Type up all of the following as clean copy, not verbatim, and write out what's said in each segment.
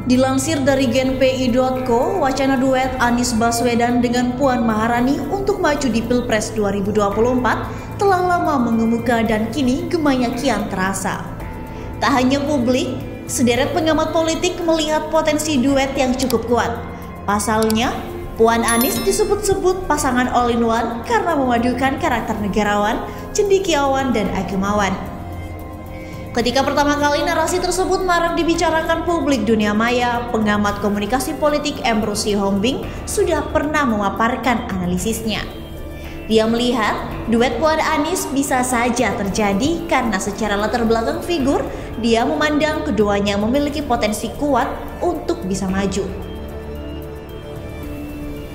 Dilansir dari genpi.co, wacana duet Anies Baswedan dengan Puan Maharani untuk maju di Pilpres 2024 telah lama mengemuka dan kini gemanya kian terasa. Tak hanya publik, sederet pengamat politik melihat potensi duet yang cukup kuat. Pasalnya, Puan Anies disebut-sebut pasangan all-in-one karena memadukan karakter negarawan, cendekiawan, dan agamawan. Ketika pertama kali narasi tersebut marak dibicarakan publik dunia maya, pengamat komunikasi politik Emrus Sihombing sudah pernah memaparkan analisisnya. Dia melihat duet Puan Anies bisa saja terjadi karena secara latar belakang figur, dia memandang keduanya memiliki potensi kuat untuk bisa maju.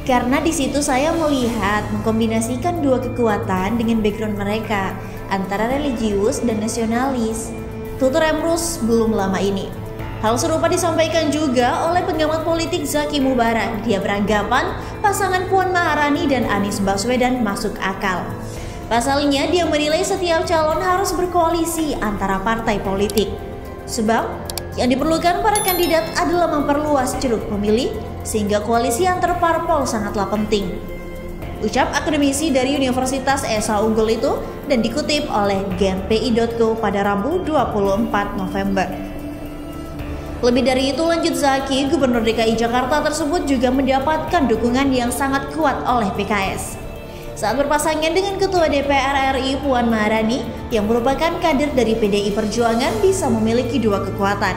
Karena di situ saya melihat mengkombinasikan dua kekuatan dengan background mereka, antara religius dan nasionalis. Tutur Emrus belum lama ini. Hal serupa disampaikan juga oleh pengamat politik Zaki Mubarak. Dia beranggapan pasangan Puan Maharani dan Anies Baswedan masuk akal. Pasalnya dia menilai setiap calon harus berkoalisi antara partai politik. Sebab yang diperlukan para kandidat adalah memperluas ceruk pemilih sehingga koalisi antar parpol sangatlah penting. Ucap akademisi dari Universitas Esa Unggul itu dan dikutip oleh genpi.co pada Rabu 24 November. Lebih dari itu, lanjut Zaki, Gubernur DKI Jakarta tersebut juga mendapatkan dukungan yang sangat kuat oleh PKS. Saat berpasangan dengan Ketua DPR RI Puan Maharani yang merupakan kader dari PDI Perjuangan bisa memiliki dua kekuatan.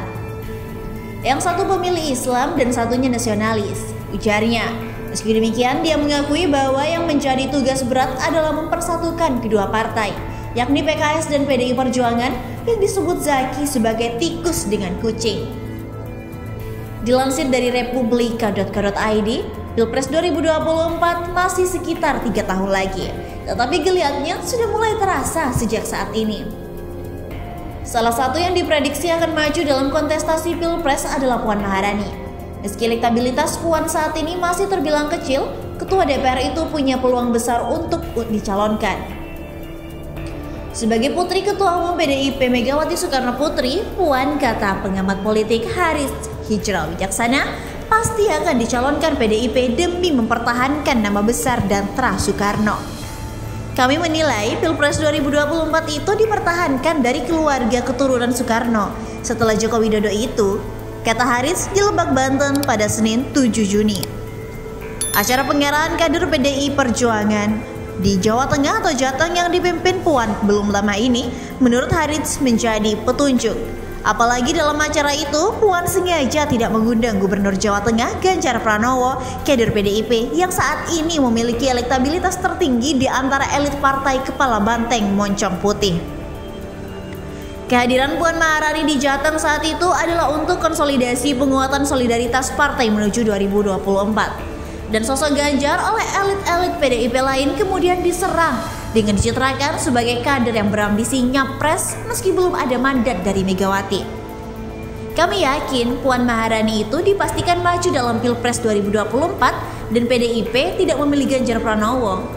Yang satu pemilih Islam dan satunya nasionalis, ujarnya. Meski demikian, dia mengakui bahwa yang menjadi tugas berat adalah mempersatukan kedua partai, yakni PKS dan PDI Perjuangan yang disebut Zaki sebagai tikus dengan kucing. Dilansir dari republika.co.id, Pilpres 2024 masih sekitar 3 tahun lagi, tetapi geliatnya sudah mulai terasa sejak saat ini. Salah satu yang diprediksi akan maju dalam kontestasi Pilpres adalah Puan Maharani. Meski elektabilitas Puan saat ini masih terbilang kecil, Ketua DPR itu punya peluang besar untuk dicalonkan. Sebagai putri Ketua Umum PDIP Megawati Soekarno Putri, Puan, kata pengamat politik Haris Hijrah Wijaksana, pasti akan dicalonkan PDIP demi mempertahankan nama besar dan Trah Soekarno. Kami menilai Pilpres 2024 itu dipertahankan dari keluarga keturunan Soekarno setelah Joko Widodo itu, kata Haris di Lebak, Banten pada Senin 7 Juni. Acara pengerahan kader PDI Perjuangan di Jawa Tengah atau Jateng yang dipimpin Puan belum lama ini menurut Haris menjadi petunjuk. Apalagi dalam acara itu Puan sengaja tidak mengundang Gubernur Jawa Tengah Ganjar Pranowo, kader PDIP yang saat ini memiliki elektabilitas tertinggi di antara elit partai kepala banteng moncong putih. Kehadiran Puan Maharani di Jateng saat itu adalah untuk konsolidasi penguatan solidaritas partai menuju 2024. Dan sosok Ganjar oleh elit-elit PDIP lain kemudian diserang dengan dicitrakan sebagai kader yang berambisi nyapres meski belum ada mandat dari Megawati. Kami yakin Puan Maharani itu dipastikan maju dalam Pilpres 2024 dan PDIP tidak memilih Ganjar Pranowo,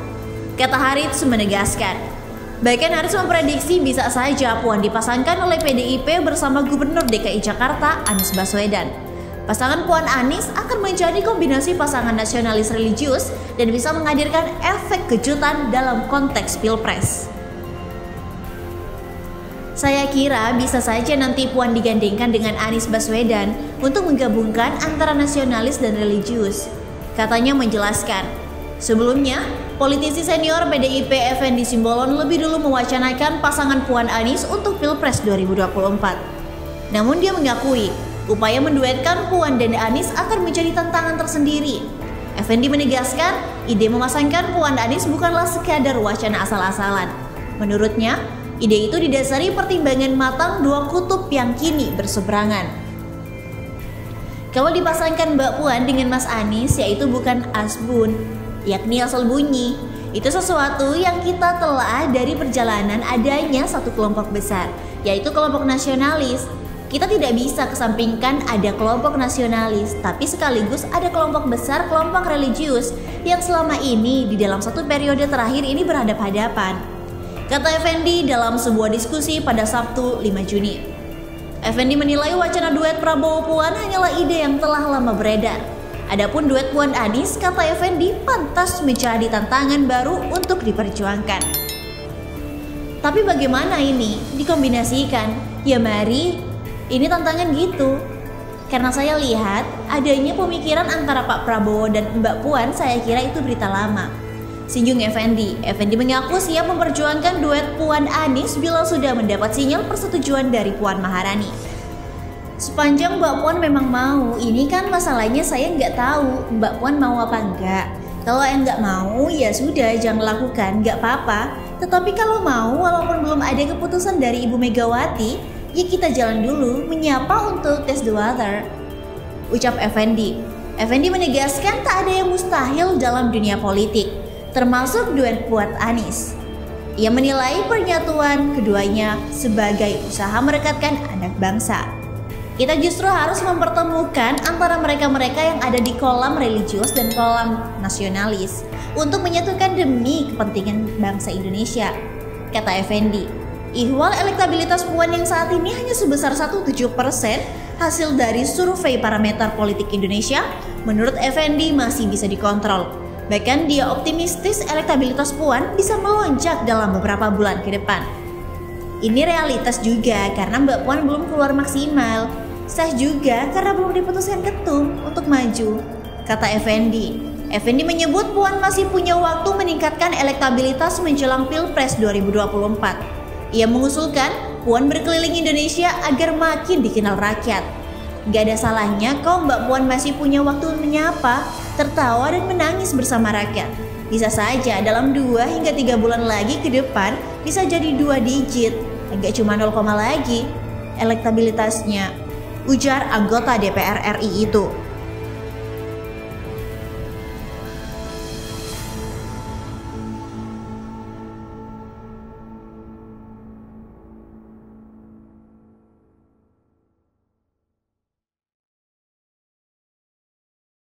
kata Haris menegaskan. Bahkan Haris memprediksi bisa saja Puan dipasangkan oleh PDIP bersama Gubernur DKI Jakarta Anies Baswedan. Pasangan Puan Anies akan menjadi kombinasi pasangan nasionalis religius dan bisa menghadirkan efek kejutan dalam konteks Pilpres. Saya kira bisa saja nanti Puan digandengkan dengan Anies Baswedan untuk menggabungkan antara nasionalis dan religius, katanya menjelaskan. Sebelumnya, politisi senior PDIP Effendi Simbolon lebih dulu mewacanakan pasangan Puan Anies untuk Pilpres 2024. Namun dia mengakui, upaya menduetkan Puan dan Anies akan menjadi tantangan tersendiri. Effendi menegaskan, ide memasangkan Puan Anies bukanlah sekadar wacana asal-asalan. Menurutnya, ide itu didasari pertimbangan matang dua kutub yang kini berseberangan. Kalau dipasangkan Mbak Puan dengan Mas Anies, yaitu bukan asbun, yakni asal bunyi. Itu sesuatu yang kita telah dari perjalanan adanya satu kelompok besar, yaitu kelompok nasionalis. Kita tidak bisa kesampingkan ada kelompok nasionalis, tapi sekaligus ada kelompok besar, kelompok religius yang selama ini di dalam satu periode terakhir ini berhadap-hadapan, kata Effendi dalam sebuah diskusi pada Sabtu 5 Juni. Effendi menilai wacana duet Prabowo-Puan hanyalah ide yang telah lama beredar. Adapun duet Puan-Anies, kata Effendi, pantas menjadi tantangan baru untuk diperjuangkan. Tapi bagaimana ini dikombinasikan? Ya mari, ini tantangan gitu. Karena saya lihat adanya pemikiran antara Pak Prabowo dan Mbak Puan, saya kira itu berita lama. Sinjung Effendi mengaku siap memperjuangkan duet Puan-Anies bila sudah mendapat sinyal persetujuan dari Puan Maharani. Sepanjang Mbak Puan memang mau, ini kan masalahnya saya nggak tahu Mbak Puan mau apa enggak. Kalau yang nggak mau ya sudah jangan lakukan, nggak apa-apa. Tetapi kalau mau, walaupun belum ada keputusan dari Ibu Megawati, ya kita jalan dulu menyapa untuk test the water, ucap Effendi. Effendi menegaskan tak ada yang mustahil dalam dunia politik, termasuk duet Puan-Anies. Ia menilai pernyatuan keduanya sebagai usaha merekatkan anak bangsa. Kita justru harus mempertemukan antara mereka-mereka yang ada di kolam religius dan kolam nasionalis untuk menyatukan demi kepentingan bangsa Indonesia, kata Effendi. Ihwal elektabilitas Puan yang saat ini hanya sebesar 17% hasil dari survei parameter politik Indonesia, menurut Effendi masih bisa dikontrol. Bahkan dia optimistis elektabilitas Puan bisa melonjak dalam beberapa bulan ke depan. Ini realitas juga karena Mbak Puan belum keluar maksimal. Sah juga karena belum diputuskan ketum untuk maju, kata Effendi. Effendi menyebut Puan masih punya waktu meningkatkan elektabilitas menjelang Pilpres 2024. Ia mengusulkan Puan berkeliling Indonesia agar makin dikenal rakyat. Gak ada salahnya kok Mbak Puan masih punya waktu menyapa, tertawa dan menangis bersama rakyat. Bisa saja dalam 2 hingga 3 bulan lagi ke depan bisa jadi 2 digit, enggak cuma 0, lagi elektabilitasnya, ujar anggota DPR RI itu.